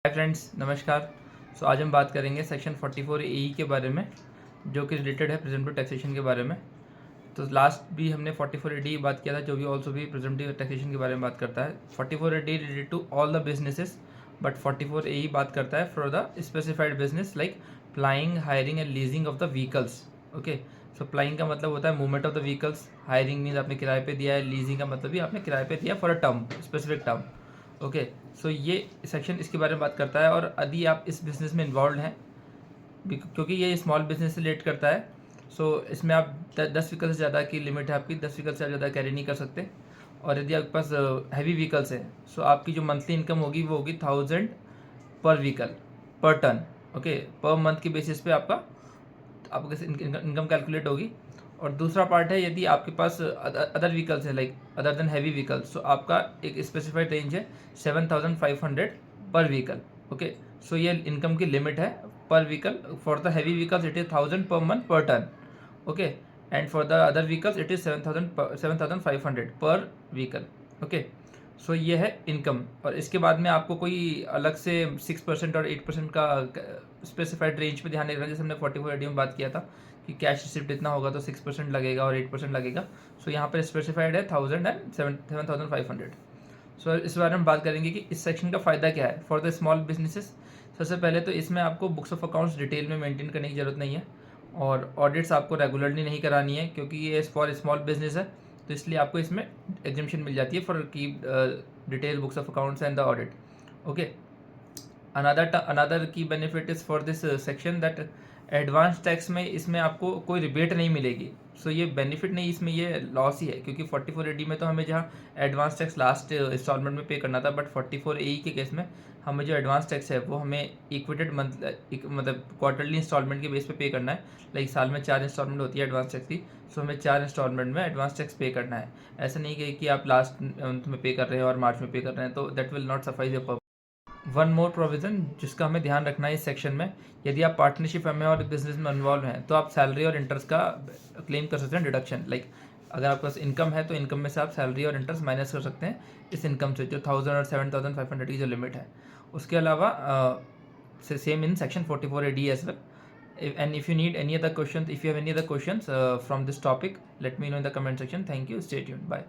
Hi friends, नमस्कार। आज हम बात करेंगे सेक्शन 44 ए के बारे में, जो कि रिलेटेड है प्रेजेंटिव टैक्सेशन के बारे में। तो लास्ट भी हमने 44 ए बात किया था, जो भी ऑल्सो भी प्रेजेंटिव टैक्सेशन के बारे में बात करता है। 44 A related to all the businesses, but 44 A बात करता है for the specified business like plying, hiring and leasing of the vehicles. Okay, so plying का मतलब होता है movement of the vehicles, hiring means आपने किराए पे दिया है, लीजिंग का मतलब भी आपने किराए पे दिया for a term, specific term. Okay, so ये सेक्शन इसके बारे में बात करता है। और यदि आप इस बिज़नेस में इन्वॉल्व हैं, क्योंकि ये स्मॉल बिजनेस से रिलेट करता है, सो इसमें आप 10 व्हीकल से ज़्यादा की लिमिट है आपकी, 10 व्हीकल से ज़्यादा कैरी नहीं कर सकते। और यदि आपके पास हैवी व्हीकल्स है, सो आपकी जो मंथली इनकम होगी वो होगी 1000 पर व्हीकल पर टन। ओके, पर मंथ के बेसिस पे आपका इनकम कैलकुलेट होगी। और दूसरा पार्ट है, यदि आपके पास अदर व्हीकल्स है like other than heavy vehicles, तो आपका एक स्पेसिफाइड रेंज है 7500 पर व्हीकल। ओके, सो ये इनकम की लिमिट है per vehicle. For the heavy vehicles it is 1000 per month per ton. Okay, and for the other vehicles it is 7500 per vehicle. Okay, so ये है income. और इसके बाद में आपको कोई अलग से 6% और 8% का स्पेसिफाइड रेंज पे ध्यान रखना। जैसे हमने 44 में बात किया था कि कैश रिसिप्ट इतना होगा तो 6% लगेगा और 8% लगेगा। सो यहाँ पर स्पेसिफाइड है 1000 एंड 7500। सो इस बारे में बात करेंगे कि इस सेक्शन का फ़ायदा क्या है फॉर द स्मॉल बिजनेसेस। सबसे पहले तो इसमें आपको बुक्स ऑफ अकाउंट्स डिटेल में मेंटेन करने की ज़रूरत नहीं है, और ऑडिट्स आपको रेगुलरली नहीं करानी है, क्योंकि ये फॉर स्मॉल बिजनेस है। तो इसलिए आपको इसमें एग्जाम्शन मिल जाती है for key detail books of accounts and the audit. Okay, another key benefit is for this section that advance tax में इसमें आपको कोई रिबेट नहीं मिलेगी। सो ये बेनिफिट नहीं, इसमें ये लॉस ही है, क्योंकि 44 एडी में तो हमें जहाँ एडवांस टैक्स लास्ट इंस्टॉलमेंट में पे करना था, बट 44 ए के केस में हमें जो एडवांस टैक्स है वो हमें इक्विटेड मंथ मतलब क्वार्टरली इंस्टॉलमेंट के बेस पे पे करना है। लाइक साल में 4 इंस्टॉलमेंट होती है एडवांस टैक्स की, सो हमें 4 इंस्टॉलमेंट में एडवांस टैक्स पे करना है। ऐसा नहीं कि आप लास्ट मंथ में पे कर रहे हैं और मार्च में पे कर रहे हैं, तो that will not suffice your. One more provision जिसका हमें ध्यान रखना है इस सेक्शन में, यदि आप पार्टनरशिप में और बिजनेस में इन्वॉल्व हैं, तो आप सैलरी और इंटरेस्ट का क्लेम कर सकते हैं डिडक्शन। लाइक अगर आपके पास इनकम है तो इनकम में से आप सैलरी और इंटरेस्ट माइनस कर सकते हैं इस इनकम से, जो 1000 और 7500 की जो लिमिट है। उसके अलावा same in section 44 AD as well. And if you need any other question, if you have any other questions from this topic, let me know in the comment section. Thank you, stay tuned, bye.